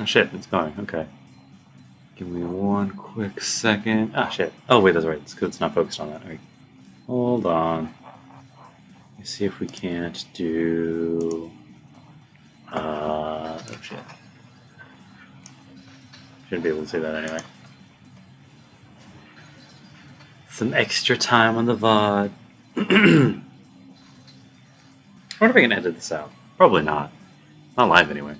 Oh shit, it's going. Okay. Give me one quick second. Ah, shit. Oh, wait, that's right. It's because it's not focused on that. All right. Hold on. Let's see if we can't do... oh, shit. Shouldn't be able to say that anyway. Some extra time on the VOD. I wonder if I can edit this out. Probably not. Not live anyway.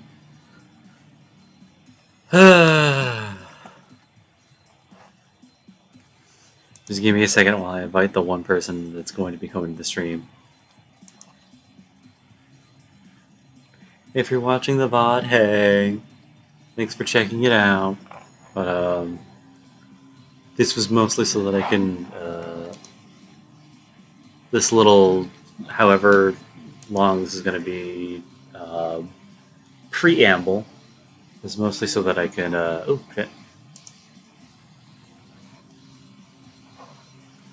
Just give me a second while I invite the one person that's going to be coming to the stream. If you're watching the VOD, hey, thanks for checking it out. But this was mostly so that I can this little, however long this is going to be, preamble is mostly so that I can. Oh shit.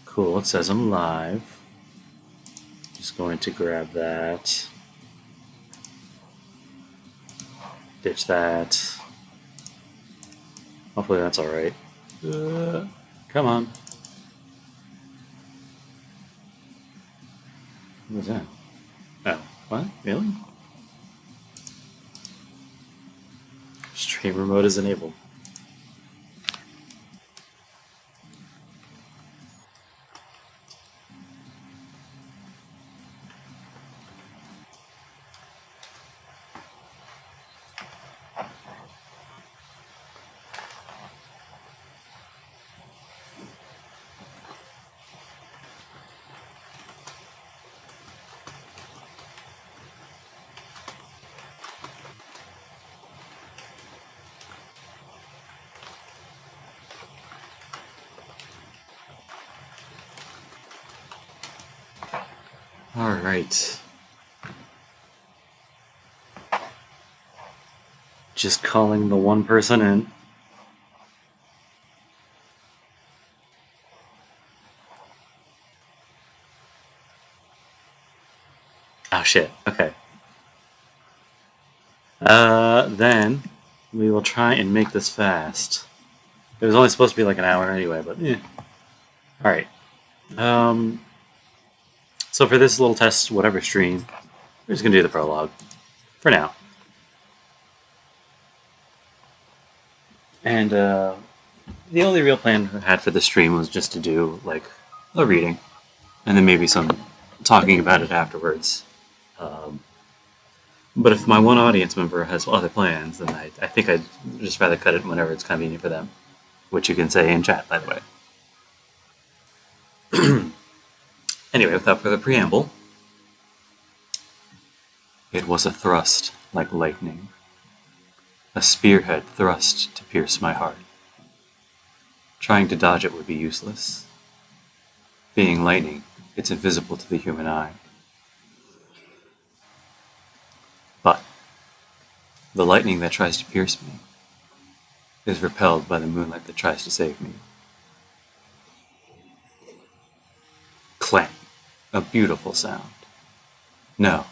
Cool. It says I'm live. Just going to grab that. Ditch that. Hopefully that's alright. Come on. What was that? Oh, what? Really? Streamer mode is enabled. Alright. Just calling the one person in. Oh shit, okay. Then we will try and make this fast. It was only supposed to be like an hour anyway, but eh. Alright. So for this little test, whatever stream, we're just gonna do the prologue. For now. And the only real plan I had for the stream was just to do like a reading. And then maybe some talking about it afterwards. But if my one audience member has other plans, then I think I'd just rather cut it whenever it's convenient for them. Which you can say in chat, by the way. Anyway, without further preamble, it was a thrust like lightning, a spearhead thrust to pierce my heart. Trying to dodge it would be useless. Being lightning, it's invisible to the human eye. But the lightning that tries to pierce me is repelled by the moonlight that tries to save me. Clang. A beautiful sound. No,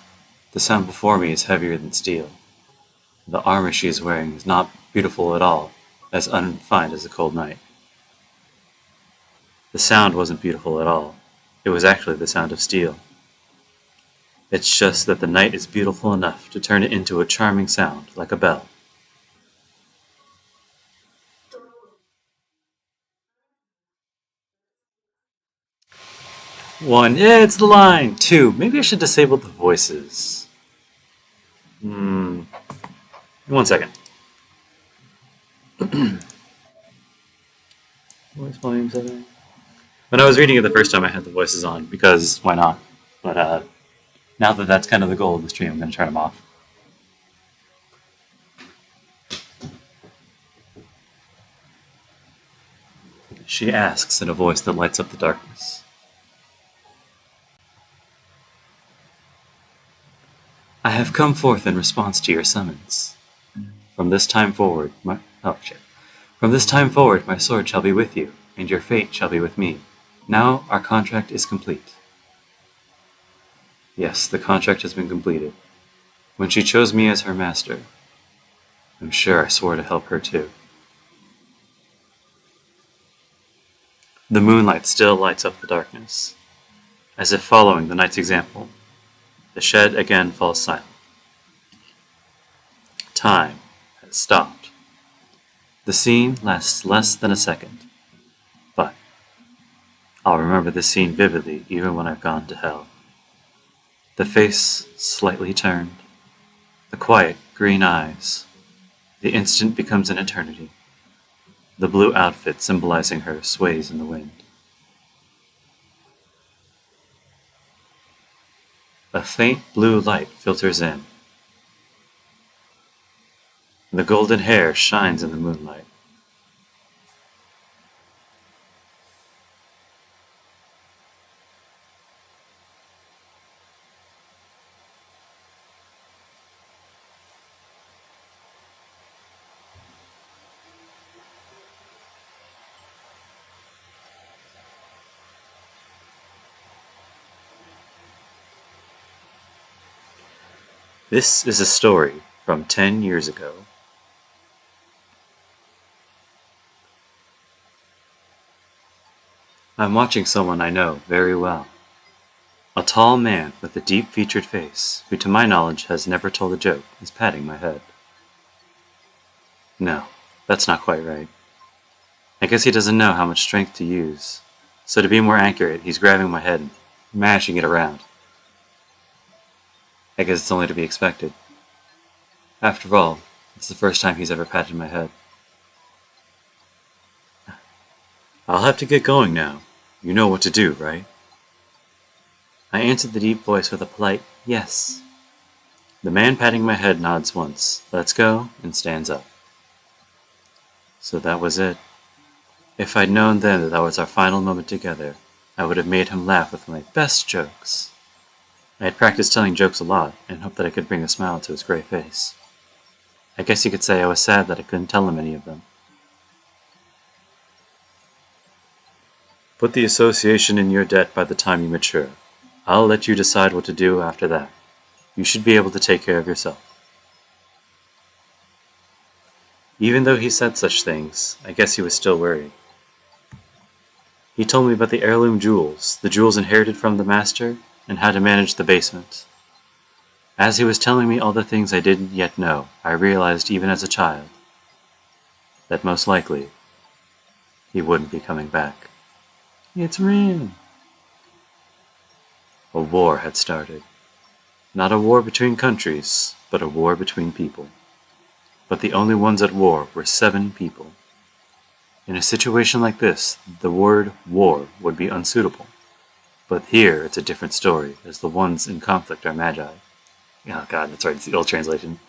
the sound before me is heavier than steel. The armor she is wearing is not beautiful at all, as unrefined as a cold night. The sound wasn't beautiful at all. It was actually the sound of steel. It's just that the night is beautiful enough to turn it into a charming sound, like a bell. One, yeah, it's the line. Two, maybe I should disable the voices. One second. Voice volume setting. When I was reading it the first time, I had the voices on, because why not? But now that that's kind of the goal of the stream, I'm going to turn them off. She asks in a voice that lights up the darkness. I have come forth in response to your summons. From this time forward, my sword shall be with you, and your fate shall be with me. Now our contract is complete. Yes, the contract has been completed. When she chose me as her master, I'm sure I swore to help her too. The moonlight still lights up the darkness. As if following the night's example, the shed again falls silent. Time has stopped. The scene lasts less than a second, but I'll remember this scene vividly even when I've gone to hell. The face slightly turned, the quiet green eyes. The instant becomes an eternity. The blue outfit symbolizing her sways in the wind. A faint blue light filters in. The golden hair shines in the moonlight. This is a story from 10 years ago. I'm watching someone I know very well. A tall man with a deep-featured face, who to my knowledge has never told a joke, is patting my head. No, that's not quite right. I guess he doesn't know how much strength to use, so to be more accurate, he's grabbing my head and mashing it around. I guess it's only to be expected. After all, it's the first time he's ever patted my head. I'll have to get going now. You know what to do, right? I answered the deep voice with a polite yes. The man patting my head nods once, lets go, and stands up. So that was it. If I'd known then that that was our final moment together, I would have made him laugh with my best jokes. I had practiced telling jokes a lot, and hoped that I could bring a smile to his gray face. I guess you could say I was sad that I couldn't tell him any of them. Put the association in your debt by the time you mature. I'll let you decide what to do after that. You should be able to take care of yourself. Even though he said such things, I guess he was still worried. He told me about the heirloom jewels, the jewels inherited from the master, and how to manage the basement. As he was telling me all the things I didn't yet know, I realized even as a child that most likely he wouldn't be coming back. It's Rin! A war had started. Not a war between countries, but a war between people. But the only ones at war were 7 people. In a situation like this, the word war would be unsuitable. But here it's a different story, as the ones in conflict are magi. Oh god, that's right, it's the old translation.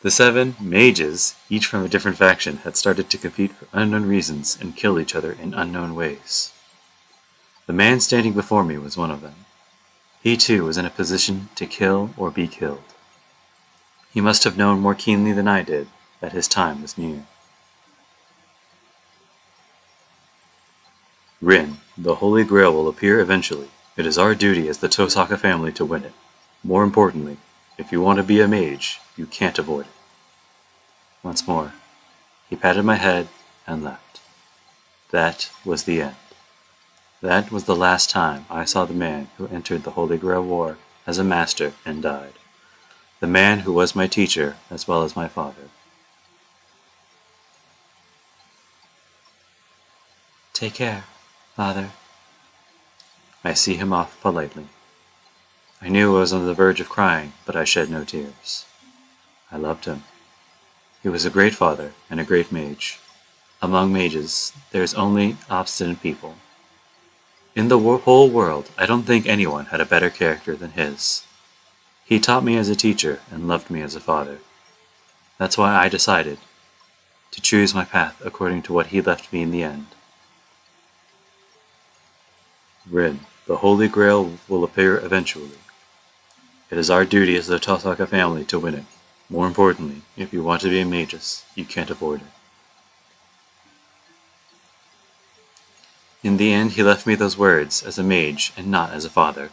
The 7 mages, each from a different faction, had started to compete for unknown reasons and kill each other in unknown ways. The man standing before me was one of them. He too was in a position to kill or be killed. He must have known more keenly than I did that his time was near. Rin, the Holy Grail will appear eventually. It is our duty as the Tosaka family to win it. More importantly, if you want to be a mage, you can't avoid it. Once more, he patted my head and left. That was the end. That was the last time I saw the man who entered the Holy Grail War as a master and died. The man who was my teacher as well as my father. Take care, Father. I see him off politely. I knew I was on the verge of crying, but I shed no tears. I loved him. He was a great father and a great mage. Among mages, there is only obstinate people. In the whole world, I don't think anyone had a better character than his. He taught me as a teacher and loved me as a father. That's why I decided to choose my path according to what he left me in the end. Rin, the Holy Grail will appear eventually. It is our duty as the Tosaka family to win it. More importantly, if you want to be a magus, you can't avoid it. In the end, he left me those words as a mage and not as a father.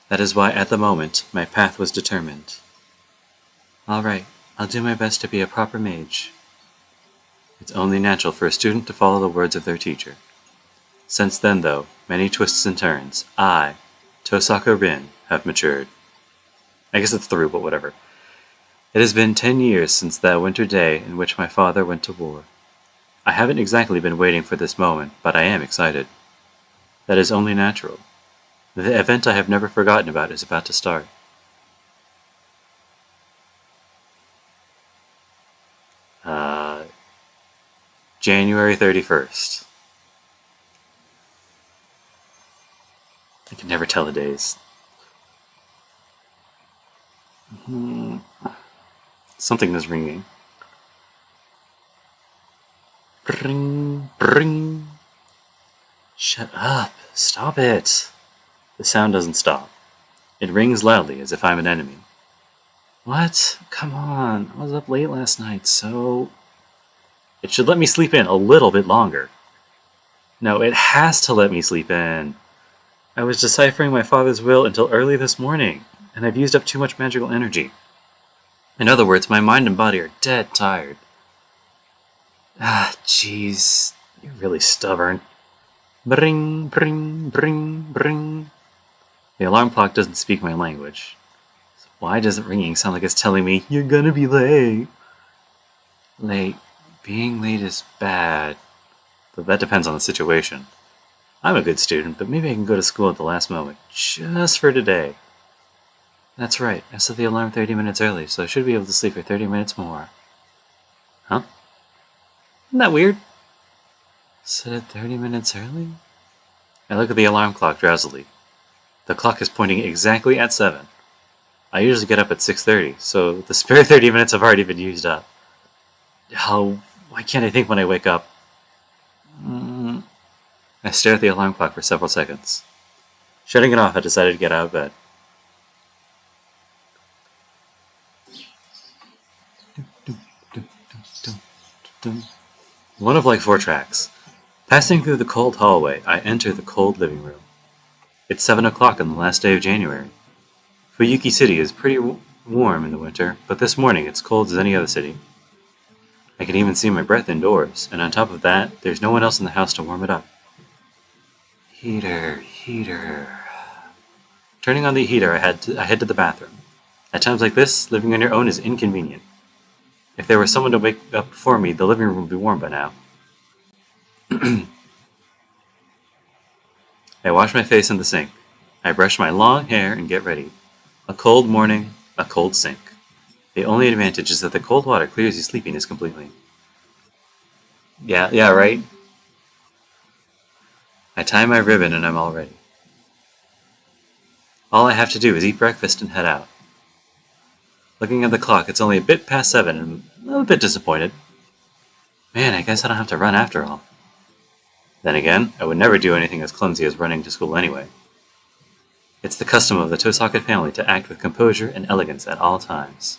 That is why, at the moment, my path was determined. Alright, I'll do my best to be a proper mage. It's only natural for a student to follow the words of their teacher. Since then, though, many twists and turns, I, Tosaka Rin, have matured. I guess it's through, but whatever. It has been 10 years since that winter day in which my father went to war. I haven't exactly been waiting for this moment, but I am excited. That is only natural. The event I have never forgotten about is about to start. January 31st. I can never tell the days. Something is ringing. Bring, bring. Shut up. Stop it. The sound doesn't stop. It rings loudly as if I'm an enemy. What? Come on. I was up late last night, so... It should let me sleep in a little bit longer. No, it has to let me sleep in. I was deciphering my father's will until early this morning, and I've used up too much magical energy. In other words, my mind and body are dead tired. Ah, jeez. You're really stubborn. Bring, bring, bring, bring. The alarm clock doesn't speak my language. So why does it ringing sound like it's telling me, you're gonna be late? Late. Being late is bad. But that depends on the situation. I'm a good student, but maybe I can go to school at the last moment, just for today. That's right, I set the alarm 30 minutes early, so I should be able to sleep for 30 minutes more. Huh? Isn't that weird? Set it 30 minutes early? I look at the alarm clock drowsily. The clock is pointing exactly at 7. I usually get up at 6:30, so the spare 30 minutes have already been used up. Oh, why can't I think when I wake up? I stare at the alarm clock for several seconds. Shutting it off, I decided to get out of bed. One of like 4 tracks. Passing through the cold hallway, I enter the cold living room. It's 7 o'clock on the last day of January. Fuyuki City is pretty warm in the winter, but this morning it's cold as any other city. I can even see my breath indoors, and on top of that, there's no one else in the house to warm it up. Heater, heater. Turning on the heater, I head to the bathroom. At times like this, living on your own is inconvenient. If there was someone to wake up before me, the living room would be warm by now. I wash my face in the sink. I brush my long hair and get ready. A cold morning, a cold sink. The only advantage is that the cold water clears your sleepiness completely. Yeah, right? I tie my ribbon and I'm all ready. All I have to do is eat breakfast and head out. Looking at the clock, it's only a bit past 7 and I'm a bit disappointed. Man, I guess I don't have to run after all. Then again, I would never do anything as clumsy as running to school anyway. It's the custom of the Tosaka family to act with composure and elegance at all times.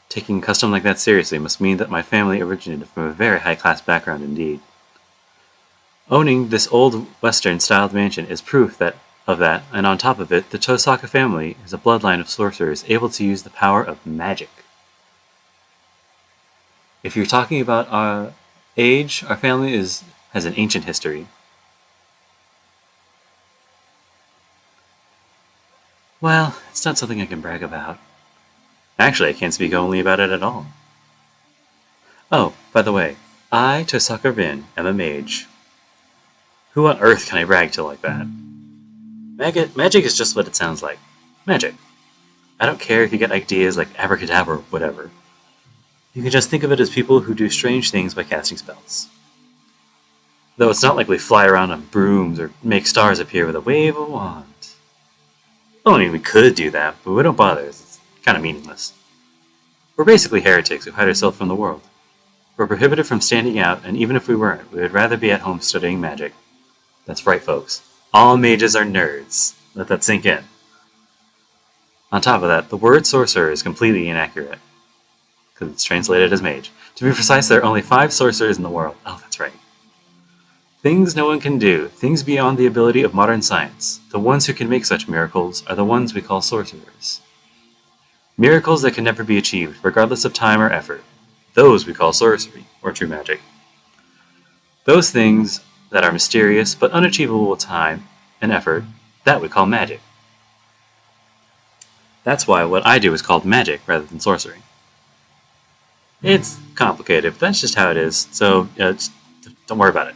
Taking a custom like that seriously must mean that my family originated from a very high-class background indeed. Owning this old Western-styled mansion is proof of that, and on top of it, the Tosaka family is a bloodline of sorcerers able to use the power of magic. If you're talking about our age, our family has an ancient history. Well, it's not something I can brag about. Actually, I can't speak only about it at all. Oh, by the way, I, Tosaka Rin, am a mage. Who on earth can I brag to like that? Magic is just what it sounds like. Magic. I don't care if you get ideas like abracadabra or whatever. You can just think of it as people who do strange things by casting spells. Though it's not like we fly around on brooms or make stars appear with a wave of a wand. Well, I mean, we could do that, but we don't bother. It's kind of meaningless. We're basically heretics who hide ourselves from the world. We're prohibited from standing out, and even if we weren't, we would rather be at home studying magic. That's right, folks. All mages are nerds. Let that sink in. On top of that, the word sorcerer is completely inaccurate, because it's translated as mage. To be precise, there are only 5 sorcerers in the world. Oh, that's right. Things no one can do, things beyond the ability of modern science. The ones who can make such miracles are the ones we call sorcerers. Miracles that can never be achieved, regardless of time or effort. Those we call sorcery, or true magic. Those things that are mysterious but unachievable with time and effort, that we call magic. That's why what I do is called magic rather than sorcery. It's complicated, but that's just how it is, so just don't worry about it.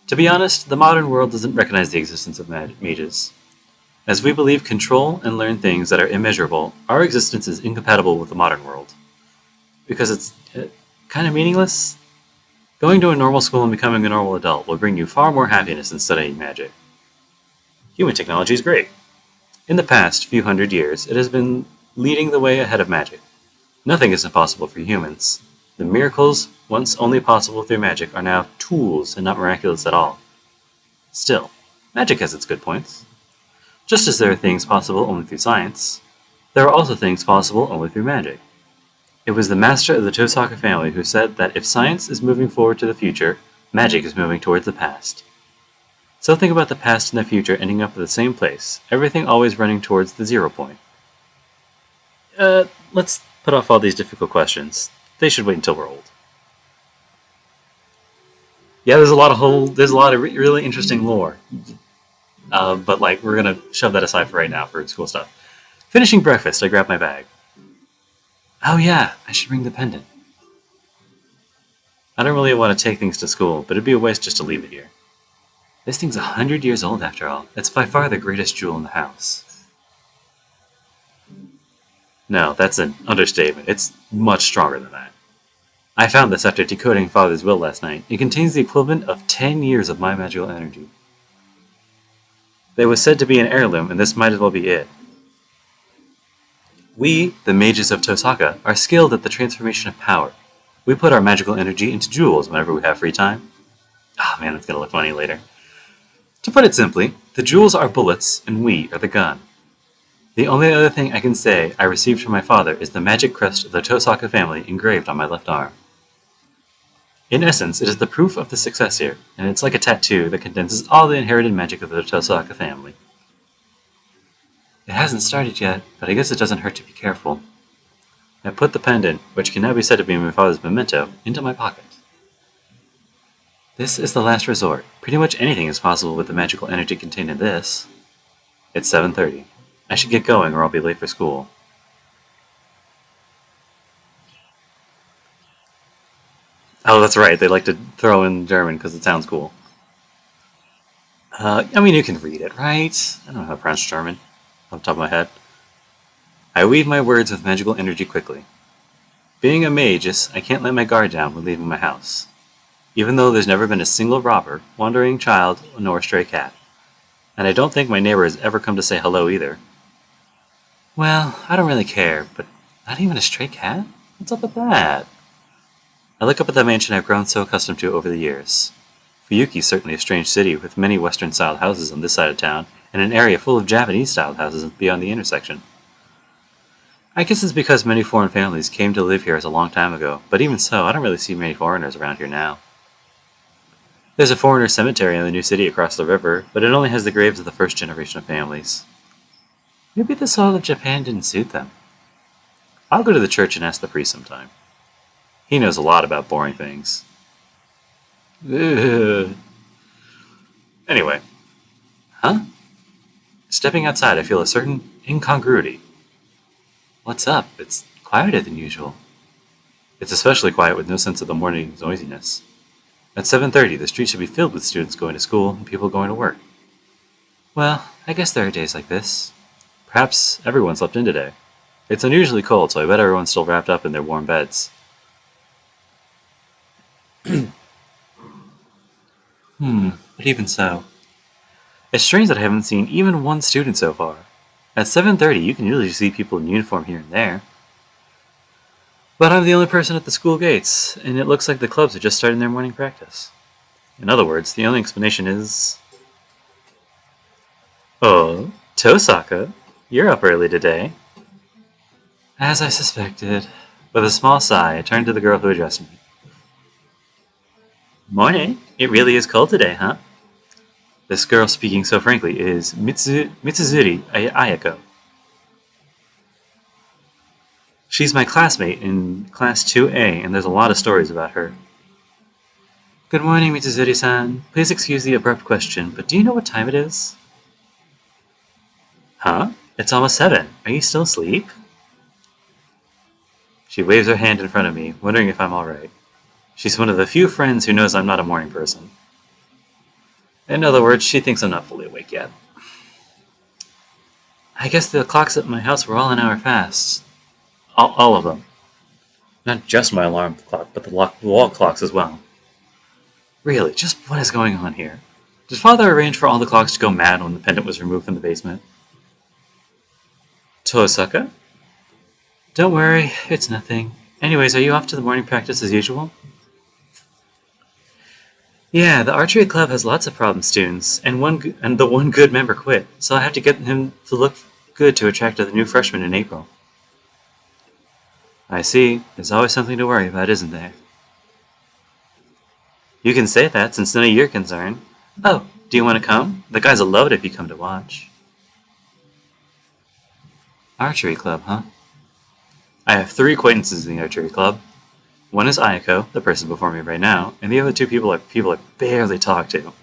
To be honest, the modern world doesn't recognize the existence of mages. As we believe control and learn things that are immeasurable, our existence is incompatible with the modern world. Because it's kind of meaningless. Going to a normal school and becoming a normal adult will bring you far more happiness than studying magic. Human technology is great. In the past few hundred years, it has been leading the way ahead of magic. Nothing is impossible for humans. The miracles, once only possible through magic, are now tools and not miraculous at all. Still, magic has its good points. Just as there are things possible only through science, there are also things possible only through magic. It was the master of the Tosaka family who said that if science is moving forward to the future, magic is moving towards the past. So think about the past and the future ending up at the same place, everything always running towards the 0 point. Let's put off all these difficult questions. They should wait until we're old. Yeah, there's a lot of really interesting lore. But we're gonna shove that aside for right now for school stuff. Finishing breakfast, I grab my bag. Oh yeah, I should bring the pendant. I don't really want to take things to school, but it'd be a waste just to leave it here. This thing's 100 years old after all. It's by far the greatest jewel in the house. No, that's an understatement. It's much stronger than that. I found this after decoding Father's will last night. It contains the equivalent of 10 years of my magical energy. It was said to be an heirloom, and this might as well be it. We, the mages of Tosaka, are skilled at the transformation of power. We put our magical energy into jewels whenever we have free time. Oh man, it's gonna look funny later. To put it simply, the jewels are bullets, and we are the gun. The only other thing I can say I received from my father is the magic crest of the Tosaka family engraved on my left arm. In essence, it is the proof of the success here, and it's like a tattoo that condenses all the inherited magic of the Tosaka family. It hasn't started yet, but I guess it doesn't hurt to be careful. I put the pendant, which can now be said to be my father's memento, into my pocket. This is the last resort. Pretty much anything is possible with the magical energy contained in this. It's 7:30. I should get going or I'll be late for school. Oh, that's right. They like to throw in German because it sounds cool. You can read it, right? I don't know how to pronounce German off the top of my head. I weave my words with magical energy quickly. Being a magus, I can't let my guard down when leaving my house. Even though there's never been a single robber, wandering child, nor stray cat. And I don't think my neighbor has ever come to say hello either. Well, I don't really care, but not even a stray cat? What's up with that? I look up at the mansion I've grown so accustomed to over the years. Fuyuki is certainly a strange city, with many Western-styled houses on this side of town, and an area full of Japanese-styled houses beyond the intersection. I guess it's because many foreign families came to live here a long time ago, but even so, I don't really see many foreigners around here now. There's a foreigner cemetery in the new city across the river, but it only has the graves of the first generation of families. Maybe the soil of Japan didn't suit them. I'll go to the church and ask the priest sometime. He knows a lot about boring things. Ugh. Anyway. Huh? Stepping outside, I feel a certain incongruity. What's up? It's quieter than usual. It's especially quiet with no sense of the morning's noisiness. At 7:30, the street should be filled with students going to school and people going to work. Well, I guess there are days like this. Perhaps everyone slept in today. It's unusually cold, so I bet everyone's still wrapped up in their warm beds. But even so. It's strange that I haven't seen even one student so far. At 7:30, you can usually see people in uniform here and there. But I'm the only person at the school gates, and it looks like the clubs are just starting their morning practice. In other words, the only explanation is... Oh, Tosaka, you're up early today. As I suspected. With a small sigh, I turned to the girl who addressed me. Morning. It really is cold today, huh? This girl speaking so frankly is Mitsuzuri Ayako. She's my classmate in Class 2A, and there's a lot of stories about her. Good morning, Mitsuzuri-san. Please excuse the abrupt question, but do you know what time it is? Huh? It's almost 7. Are you still asleep? She waves her hand in front of me, wondering if I'm alright. She's one of the few friends who knows I'm not a morning person. In other words, she thinks I'm not fully awake yet. I guess the clocks at my house were all an hour fast. All of them. Not just my alarm clock, but the wall clocks as well. Really, just what is going on here? Did Father arrange for all the clocks to go mad when the pendant was removed from the basement? Tosaka? Don't worry, it's nothing. Anyways, are you off to the morning practice as usual? Yeah, the archery club has lots of problem students, and the one good member quit, so I have to get him to look good to attract the new freshmen in April. I see. There's always something to worry about, isn't there? You can say that since none of your concern. Oh, do you want to come? The guys will love it if you come to watch. Archery club, huh? I have 3 acquaintances in the archery club. One is Ayako, the person before me right now, and the other 2 people are people I barely talk to.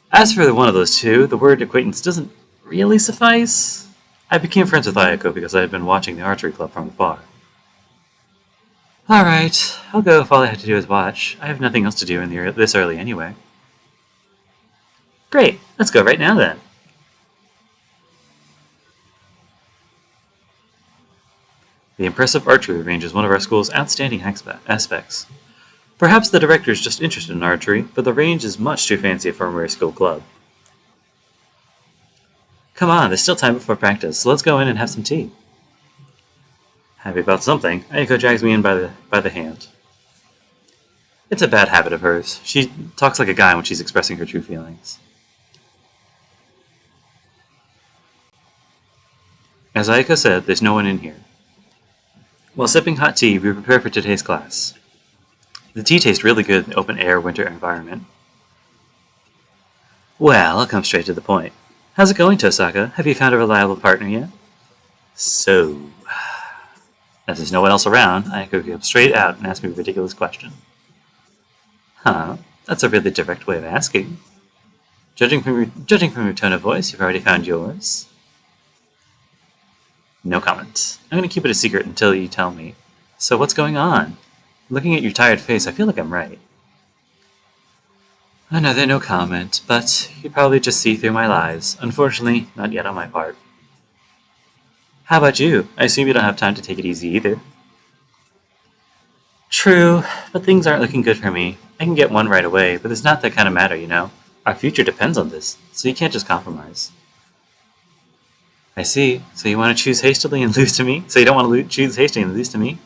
As for one of those 2, the word acquaintance doesn't really suffice. I became friends with Ayako because I had been watching the archery club from afar. Alright, I'll go if all I have to do is watch. I have nothing else to do this early anyway. Great, let's go right now then. The impressive archery range is one of our school's outstanding aspects. Perhaps the director is just interested in archery, but the range is much too fancy for a mere school club. Come on, there's still time before practice, so let's go in and have some tea. Happy about something, Ayako drags me in by the hand. It's a bad habit of hers. She talks like a guy when she's expressing her true feelings. As Ayako said, there's no one in here. While sipping hot tea, we prepare for today's class. The tea tastes really good in the open-air winter environment. Well, I'll come straight to the point. How's it going, Tosaka? Have you found a reliable partner yet? So, as there's no one else around, I could go straight out and ask me a ridiculous question. Huh, that's a really direct way of asking. Judging from your tone of voice, you've already found yours. No comment. I'm going to keep it a secret until you tell me. So what's going on? Looking at your tired face, I feel like I'm right. Another no comment, but you probably just see through my lies. Unfortunately, not yet on my part. How about you? I assume you don't have time to take it easy either. True, but things aren't looking good for me. I can get one right away, but it's not that kind of matter, you know. Our future depends on this, so you can't just compromise. I see. So you want to choose hastily and lose to me? So you don't want to choose hastily and lose to me?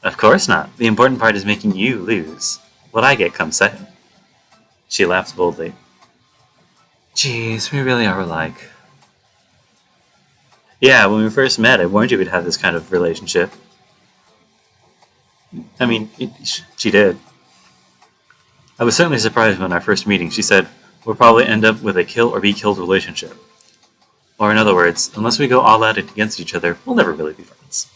Of course not. The important part is making you lose. What I get comes second. She laughs boldly. Geez, we really are alike. Yeah, when we first met, I warned you we'd have this kind of relationship. I mean, she did. I was certainly surprised when our first meeting she said, we'll probably end up with a kill or be killed relationship. Or in other words, unless we go all out against each other, we'll never really be friends.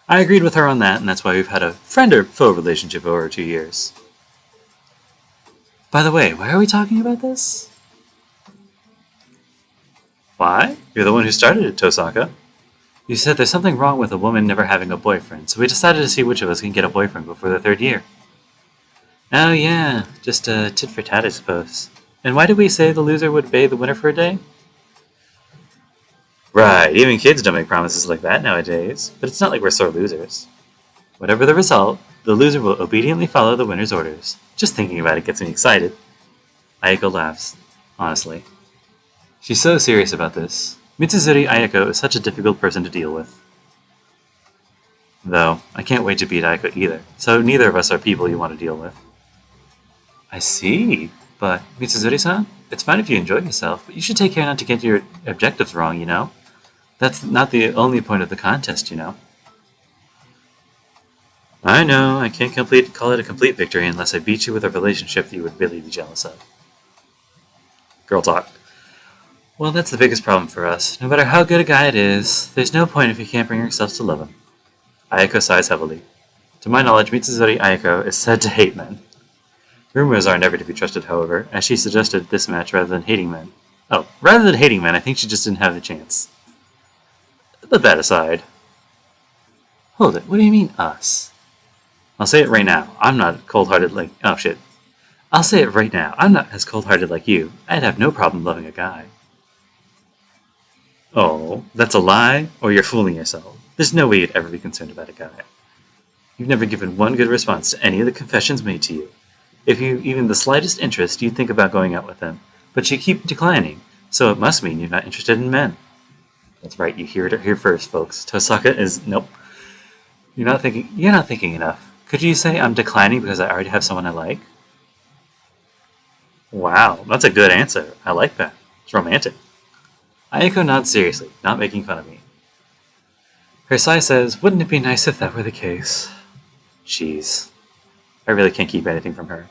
I agreed with her on that, and that's why we've had a friend or foe relationship over 2 years. By the way, why are we talking about this? Why? You're the one who started it, Tosaka. You said there's something wrong with a woman never having a boyfriend, so we decided to see which of us can get a boyfriend before the 3rd year. Oh yeah, just a tit for tat, I suppose. And why did we say the loser would obey the winner for a day? Right, even kids don't make promises like that nowadays, but it's not like we're sore losers. Whatever the result, the loser will obediently follow the winner's orders. Just thinking about it gets me excited. Ayako laughs, honestly. She's so serious about this. Mitsuzuri Ayako is such a difficult person to deal with. Though, I can't wait to beat Ayako either, so neither of us are people you want to deal with. I see, but Mitsuzuri-san, it's fine if you enjoy yourself, but you should take care not to get your objectives wrong, you know? That's not the only point of the contest, you know? I know, I can't call it a complete victory unless I beat you with a relationship that you would really be jealous of. Girl talk. Well, that's the biggest problem for us. No matter how good a guy it is, there's no point if you can't bring yourself to love him. Ayako sighs heavily. To my knowledge, Mitsuzori Ayako is said to hate men. Rumors are never to be trusted, however, as she suggested this match rather than hating men. Oh, rather than hating men, I think she just didn't have the chance. But that aside. Hold it, what do you mean, us? I'll say it right now. I'm not cold-hearted like... Oh, shit. I'll say it right now. I'm not as cold-hearted like you. I'd have no problem loving a guy. Oh, that's a lie? Or you're fooling yourself. There's no way you'd ever be concerned about a guy. You've never given one good response to any of the confessions made to you. If you even the slightest interest, you'd think about going out with him. But you keep declining, so it must mean you're not interested in men. That's right, you hear it here first, folks. Tosaka is... Nope. You're not thinking enough. Could you say I'm declining because I already have someone I like? Wow, that's a good answer. I like that. It's romantic. Ayako nods seriously, not making fun of me. Her sigh says, wouldn't it be nice if that were the case? Jeez. I really can't keep anything from her.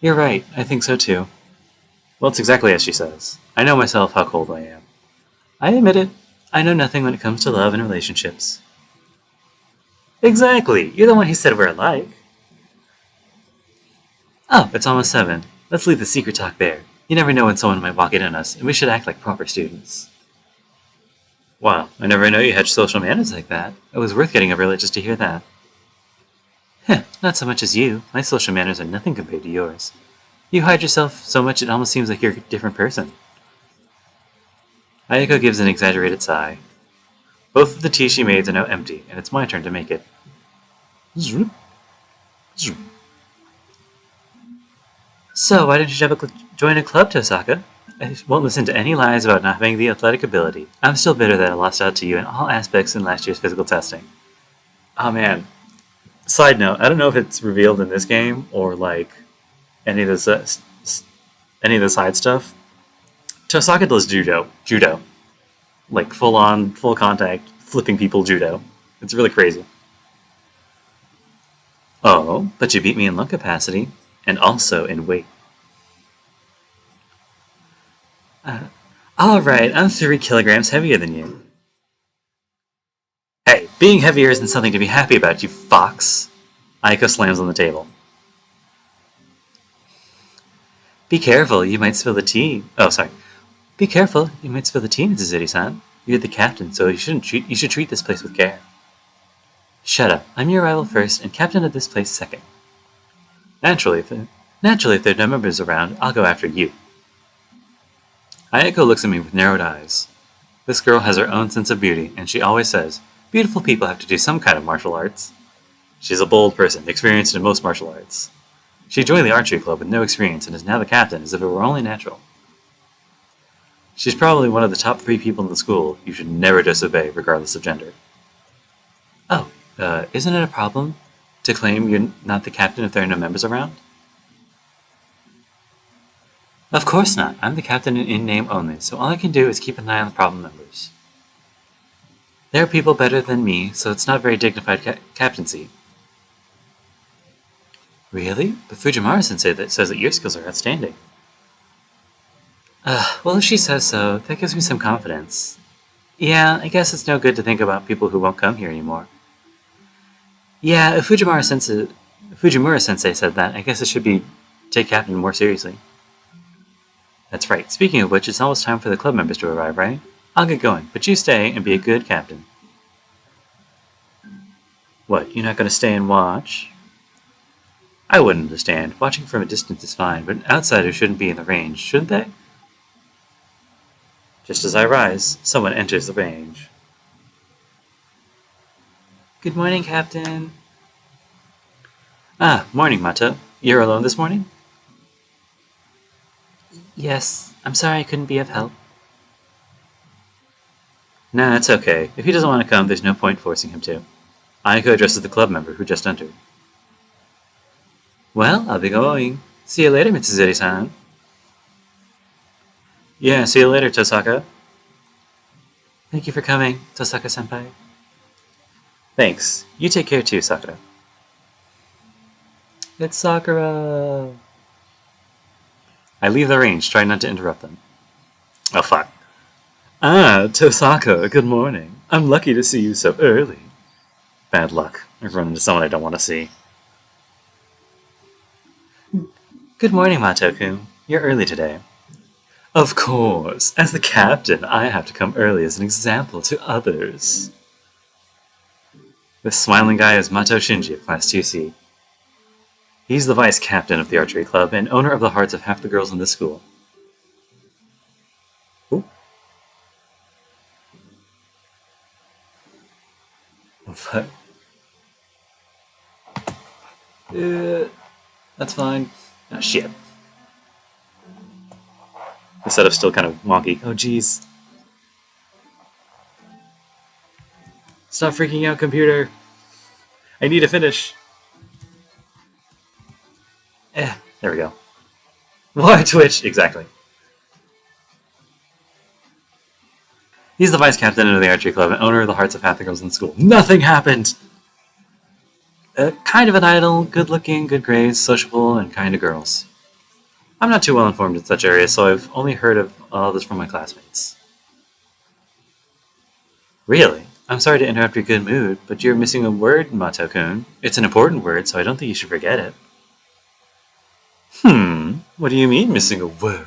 You're right, I think so too. Well, it's exactly as she says. I know myself how cold I am. I admit it. I know nothing when it comes to love and relationships. Exactly! You're the one who said we're alike. Oh, it's almost 7. Let's leave the secret talk there. You never know when someone might walk in on us, and we should act like proper students. Wow, I never knew you had social manners like that. It was worth getting up early just to hear that. Heh, not so much as you. My social manners are nothing compared to yours. You hide yourself so much it almost seems like you're a different person. Ayako gives an exaggerated sigh. Both of the tea she made are now empty, and it's my turn to make it. Zoop. Zoop. So, why didn't you join a club, Tosaka? I won't listen to any lies about not having the athletic ability. I'm still bitter that I lost out to you in all aspects in last year's physical testing. Oh man. Side note, I don't know if it's revealed in this game or like any of the side stuff. Tosaka does judo. Like full contact, flipping people judo. It's really crazy. Oh, but you beat me in lung capacity, and also in weight. Alright, I'm 3 kilograms heavier than you. Hey, being heavier isn't something to be happy about, you fox. Aiko slams on the table. Be careful, you might spill the tea. Oh, sorry. Be careful, you might spill the tea, Mitsuzuri-san. You're the captain, so you should treat this place with care. Shut up. I'm your rival first, and captain of this place second. Naturally, if there are no members around, I'll go after you. Ayako looks at me with narrowed eyes. This girl has her own sense of beauty, and she always says, beautiful people have to do some kind of martial arts. She's a bold person, experienced in most martial arts. She joined the archery club with no experience and is now the captain as if it were only natural. She's probably one of the top 3 people in the school you should never disobey, regardless of gender. Oh, isn't it a problem to claim you're not the captain if there are no members around? Of course not. I'm the captain in name only, so all I can do is keep an eye on the problem members. There are people better than me, so it's not very dignified captaincy. Really? But Fujimura-sensei says that your skills are outstanding. Well, if she says so, that gives me some confidence. Yeah, I guess it's no good to think about people who won't come here anymore. Yeah, if Fujimura-sensei said that, I guess it should take captain more seriously. That's right. Speaking of which, it's almost time for the club members to arrive, right? I'll get going, but you stay and be a good captain. What, you're not going to stay and watch? I wouldn't understand. Watching from a distance is fine, but outsiders shouldn't be in the range, shouldn't they? Just as I rise, someone enters the range. Good morning, Captain. Ah, morning, Mato. You're alone this morning? Yes, I'm sorry I couldn't be of help. Nah, it's okay. If he doesn't want to come, there's no point forcing him to. Ayako addresses the club member who just entered. Well, I'll be going. See you later, Mitsuzuri-san. Yeah, see you later, Tosaka. Thank you for coming, Tosaka-senpai. Thanks. You take care too, Sakura. It's Sakura! I leave the range, trying not to interrupt them. Oh, fuck. Ah, Tosaka, good morning. I'm lucky to see you so early. Bad luck. I've run into someone I don't want to see. Good morning, Matoku. You're early today. Of course. As the captain, I have to come early as an example to others. This smiling guy is Mato Shinji of Class 2C. He's the vice captain of the archery club and owner of the hearts of half the girls in this school. Ooh. What? That's fine. Oh, shit. The setup's still kind of wonky. Oh, jeez. Stop freaking out, computer. I need to finish. There we go. Why Twitch? Exactly. He's the vice captain of the archery club and owner of the hearts of half the girls in school. Nothing happened! Kind of an idol, good-looking, good grades, sociable, and kind of girls. I'm not too well informed in such areas, so I've only heard of all this from my classmates. Really? I'm sorry to interrupt your good mood, but you're missing a word, Mato-kun. It's an important word, so I don't think you should forget it. What do you mean, missing a word?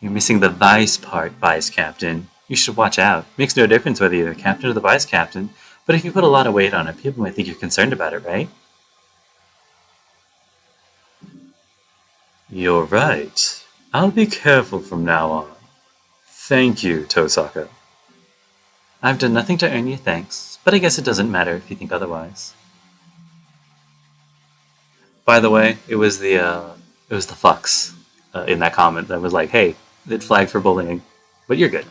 You're missing the vice part, vice captain. You should watch out. Makes no difference whether you're the captain or the vice captain, but if you put a lot of weight on it, people might think you're concerned about it, right? You're right. I'll be careful from now on. Thank you, Tosaka. I've done nothing to earn your thanks, but I guess it doesn't matter if you think otherwise. By the way, it was the fucks in that comment that was like, hey, it flagged for bullying, but you're good.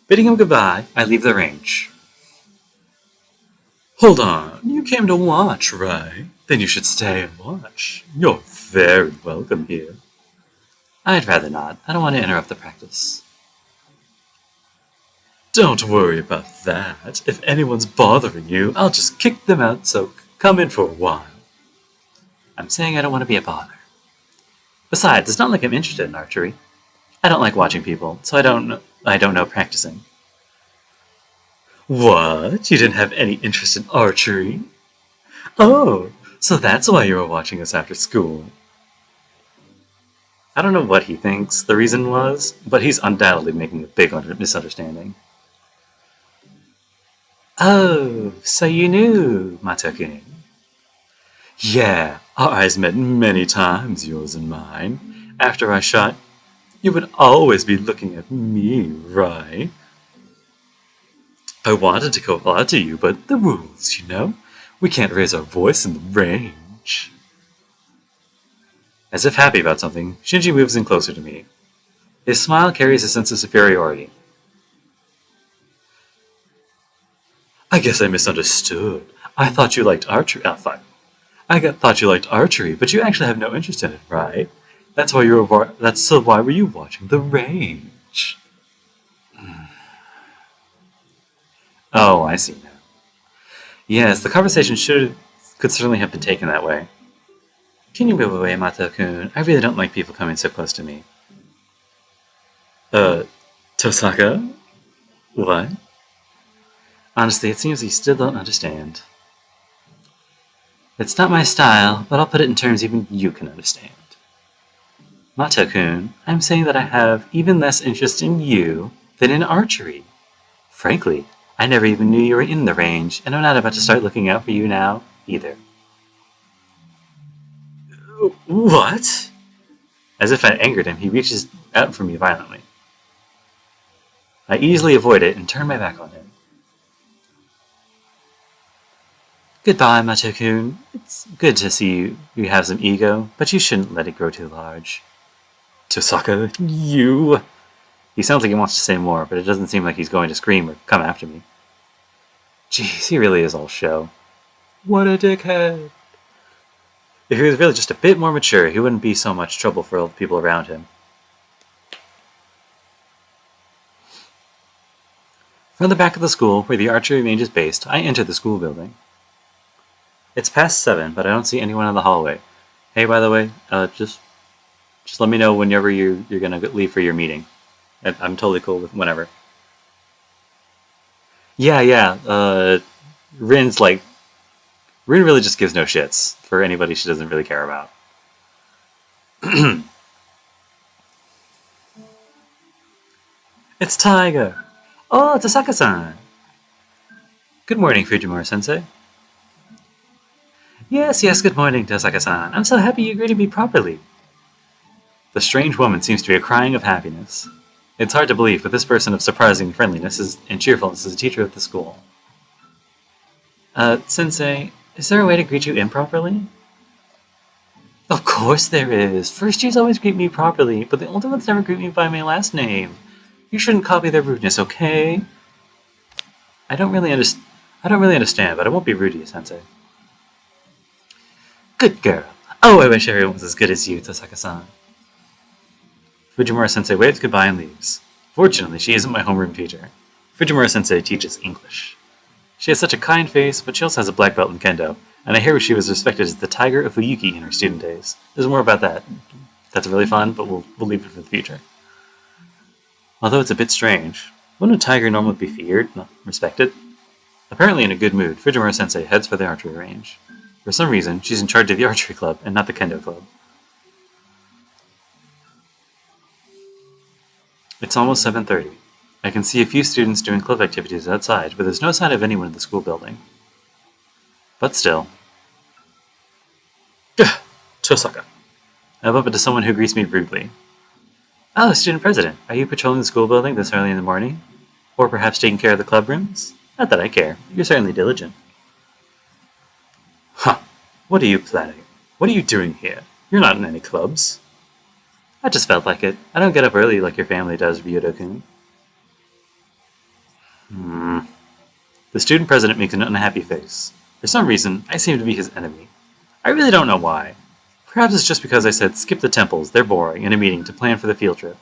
Bidding him goodbye, I leave the range. Hold on, you came to watch, right? Then you should stay and watch. You're very welcome here. I'd rather not. I don't want to interrupt the practice. Don't worry about that. If anyone's bothering you, I'll just kick them out, so come in for a while. I'm saying I don't want to be a bother. Besides, it's not like I'm interested in archery. I don't like watching people, so I don't know practicing. What? You didn't have any interest in archery? Oh, so that's why you were watching us after school. I don't know what he thinks the reason was, but he's undoubtedly making a big misunderstanding. Oh, so you knew, Matoku. Yeah, our eyes met many times, yours and mine. After I shot, you would always be looking at me, right? I wanted to call out to you, but the rules, you know? We can't raise our voice in the range. As if happy about something, Shinji moves in closer to me. His smile carries a sense of superiority. I guess I misunderstood. I thought you liked archery. Oh, fine. Thought you liked archery, but you actually have no interest in it, right? That's why why were you watching the range? Oh, I see now. Yes, the conversation could certainly have been taken that way. Can you move away, Mata-kun? I really don't like people coming so close to me. Tosaka? What? Honestly, it seems you still don't understand. It's not my style, but I'll put it in terms even you can understand. Mata-kun, I'm saying that I have even less interest in you than in archery. Frankly, I never even knew you were in the range, and I'm not about to start looking out for you now, either. What? As if I angered him, he reaches out for me violently. I easily avoid it and turn my back on him. Goodbye, Mata-kun. It's good to see you have some ego, but you shouldn't let it grow too large. Tosaka, you... He sounds like he wants to say more, but it doesn't seem like he's going to scream or come after me. Jeez, he really is all show. What a dickhead. If he was really just a bit more mature, he wouldn't be so much trouble for all the people around him. From the back of the school, where the archery range is based, I enter the school building. It's past 7, but I don't see anyone in the hallway. Hey, by the way, just Just let me know whenever you're gonna leave for your meeting. I'm totally cool with whenever. Yeah, yeah. Rin's like Rin really just gives no shits for anybody she doesn't really care about. It's Tiger. Oh, it's Asaka-san. Good morning, Fujimura-sensei. Yes, yes, good morning, Asaka-san. I'm so happy you greeted me properly. The strange woman seems to be crying of happiness. It's hard to believe, but this person of surprising friendliness and cheerfulness is a teacher at the school. Sensei, is there a way to greet you improperly? Of course there is. First years always greet me properly, but the older ones never greet me by my last name. You shouldn't copy their rudeness, okay? I don't really understand, but I won't be rude to you, Sensei. Good girl. Oh, I wish everyone was as good as you, Tosaka-san. Fujimura-sensei waves goodbye and leaves. Fortunately, she isn't my homeroom teacher. Fujimura-sensei teaches English. She has such a kind face, but she also has a black belt in kendo, and I hear she was respected as the Tiger of Fuyuki in her student days. There's more about that. That's really fun, but we'll leave it for the future. Although it's a bit strange, wouldn't a tiger normally be feared, not respected? Apparently in a good mood, Fujimura-sensei heads for the archery range. For some reason, she's in charge of the archery club and not the kendo club. It's almost 7:30. I can see a few students doing club activities outside, but there's no sign of anyone in the school building. But still. Tosaka. I bump into someone who greets me rudely. Oh, student president, are you patrolling the school building this early in the morning? Or perhaps taking care of the club rooms? Not that I care. You're certainly diligent. Huh. What are you planning? What are you doing here? You're not in any clubs. I just felt like it. I don't get up early like your family does, Ryudo-kun. The student president makes an unhappy face. For some reason, I seem to be his enemy. I really don't know why. Perhaps it's just because I said skip the temples, they're boring, in a meeting to plan for the field trip.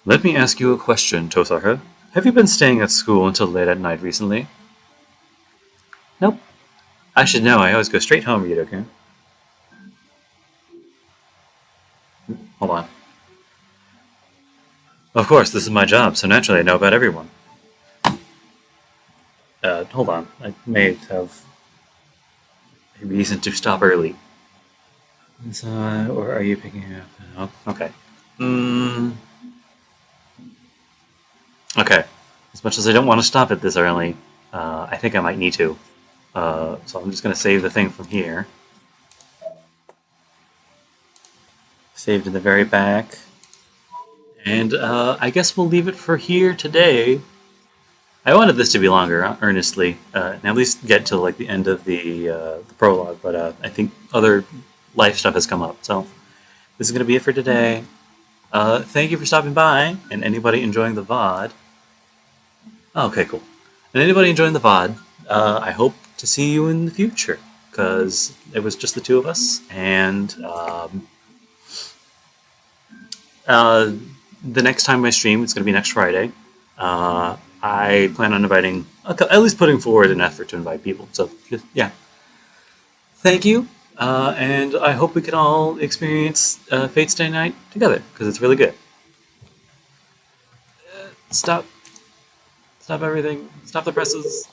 Let me ask you a question, Tosaka. Have you been staying at school until late at night recently? Nope. I should know, I always go straight home, Ryudo-kun. Hold on. Of course, this is my job, so naturally I know about everyone. Hold on. I may have a reason to stop early. Or are you picking up? Oh, okay. Okay. As much as I don't want to stop it this early, I think I might need to. So I'm just going to save the thing from here. Saved in the very back. And I guess we'll leave it for here today. I wanted this to be longer, earnestly, and at least get to like the end of the prologue, but I think other life stuff has come up. So this is going to be it for today. Thank you for stopping by, and anybody enjoying the VOD. Oh, okay, cool. And anybody enjoying the VOD, I hope to see you in the future, because it was just the two of us, and the next time I stream, it's going to be next Friday. I plan on inviting, at least putting forward an effort to invite people. So, yeah. Thank you, and I hope we can all experience Fate's Day Night together, because it's really good. Stop everything. Stop the presses.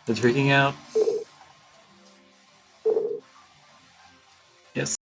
It's freaking out. Yes.